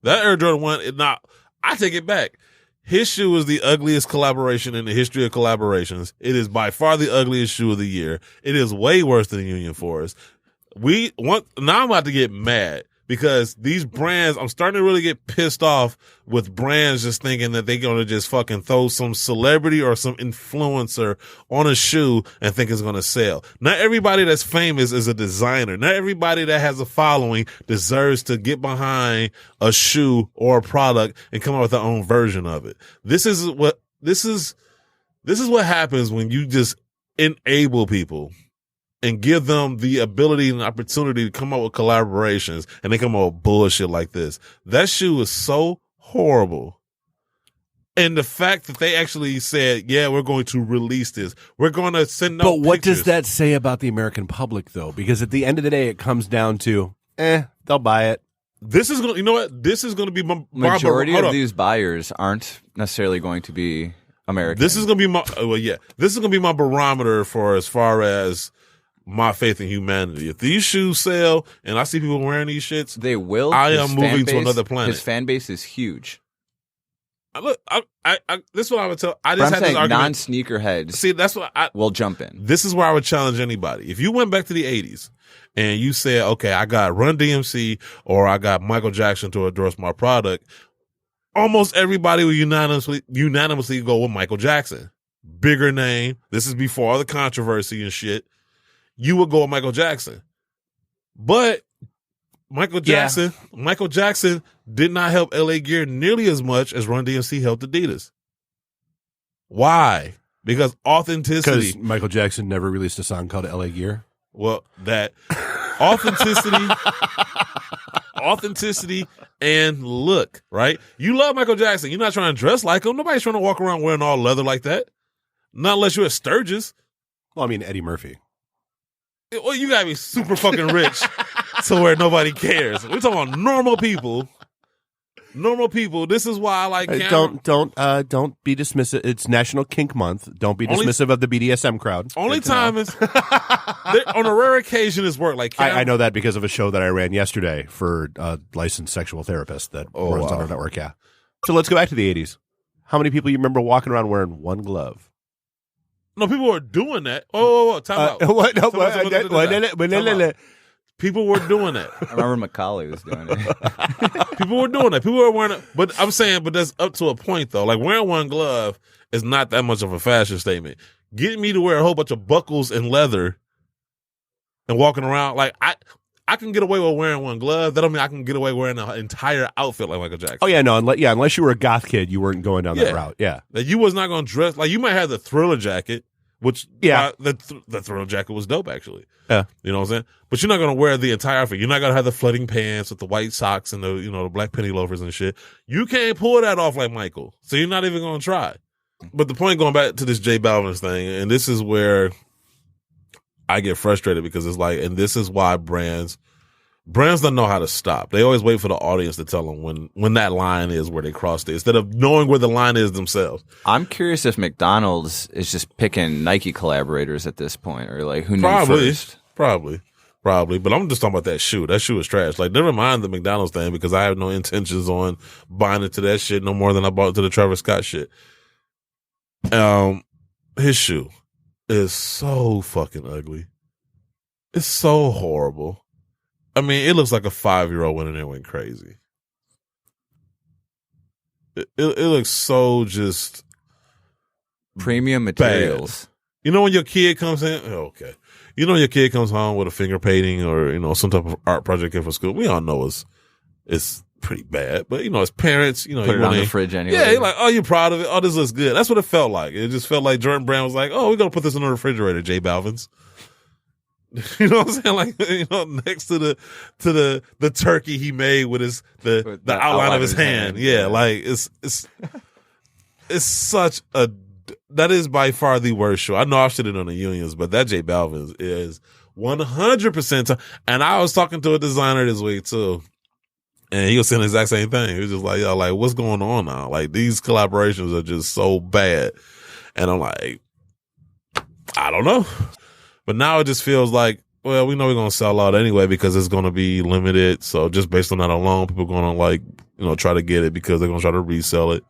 That Air Jordan 1 is not. I take it back. His shoe is the ugliest collaboration in the history of collaborations. It is by far the ugliest shoe of the year. It is way worse than Union Forest. Now I'm about to get mad because these brands, I'm starting to really get pissed off with brands just thinking that they're going to just fucking throw some celebrity or some influencer on a shoe and think it's going to sell. Not everybody that's famous is a designer. Not everybody that has a following deserves to get behind a shoe or a product and come up with their own version of it. This is what happens when you just enable people and give them the ability and opportunity to come up with collaborations, and they come up with bullshit like this. That shoe is so horrible. And the fact that they actually said, yeah, we're going to release this. We're going to send out But what pictures. does that say about the American public, though? Because at the end of the day, it comes down to, they'll buy it. This is going to, you know what? This is going to be my majority of these buyers aren't necessarily going to be American. This is going to be this is going to be my barometer for as far as my faith in humanity. If these shoes sell and I see people wearing these shits, they will. I am moving to another planet. His fan base is huge. Look, this is what I would tell. I just had this argument. Non-sneakerheads. See, that's what I will jump in. This is where I would challenge anybody. If you went back to the 80s and you said, okay, I got Run DMC or I got Michael Jackson to endorse my product, almost everybody would unanimously go with Michael Jackson. Bigger name. This is before all the controversy and shit. You would go with Michael Jackson. But Michael Jackson did not help LA Gear nearly as much as Run DMC helped Adidas. Why? Because authenticity. Because Michael Jackson never released a song called LA Gear. Well, that authenticity and look, right? You love Michael Jackson. You're not trying to dress like him. Nobody's trying to walk around wearing all leather like that. Not unless you're at Sturgis. Well, I mean, Eddie Murphy. Well, you gotta be super fucking rich to where nobody cares. We're talking about normal people. Normal people. This is why I like Cameron. Don't be dismissive. It's National Kink Month. Don't be dismissive of the BDSM crowd. Only time is on a rare occasion is work. Like I know that because of a show that I ran yesterday for a licensed sexual therapist that runs on our network. Yeah. So let's go back to the 80s. How many people you remember walking around wearing one glove? No, people were doing that. Oh, time out. People were doing that. I remember Macaulay was doing it. People were doing that. People were wearing it. But I'm saying, that's up to a point, though. Like, wearing one glove is not that much of a fashion statement. Getting me to wear a whole bunch of buckles and leather and walking around, like, I can get away with wearing one glove. That don't mean I can get away wearing an entire outfit like Michael Jackson. Oh, yeah, no. Unless you were a goth kid, you weren't going down that route. Yeah. Like, you was not going to dress. Like, you might have the Thriller jacket, which, the Thriller jacket was dope, actually. Yeah. You know what I'm saying? But you're not going to wear the entire outfit. You're not going to have the flooding pants with the white socks and the black penny loafers and shit. You can't pull that off like Michael. So you're not even going to try. But the point, going back to this J Balvin thing, and this is where I get frustrated because it's like, and this is why brands don't know how to stop. They always wait for the audience to tell them when that line is where they crossed it, instead of knowing where the line is themselves. I'm curious if McDonald's is just picking Nike collaborators at this point, or like who knew first. Probably. But I'm just talking about that shoe. That shoe is trash. Like, never mind the McDonald's thing, because I have no intentions on buying into that shit no more than I bought into the Travis Scott shit. His shoe is so fucking ugly. It's so horrible. I mean, it looks like a 5-year-old went in there and went crazy. It looks so just premium materials. Bad. You know when your kid comes in? Oh, okay. You know when your kid comes home with a finger painting or, some type of art project in for school? We all know it's pretty bad. But, as parents, put it on the fridge anyway. Yeah, you're like, oh, you're proud of it? Oh, this looks good. That's what it felt like. It just felt like Jordan Brand was like, oh, we're going to put this in the refrigerator, J Balvin's. You know what I'm saying? Like, next to the turkey he made with the outline of his hand. Yeah, like it's such a, that is by far the worst show. I know I've shitted on the unions, but that J Balvin is 100%. And I was talking to a designer this week too, and he was saying the exact same thing. He was just like, yo, like, what's going on now? Like, these collaborations are just so bad. And I'm like, I don't know. But now it just feels like, Well, we know we're going to sell out anyway because it's going to be limited. So just based on that alone, people are going to try to get it because they're going to try to resell it.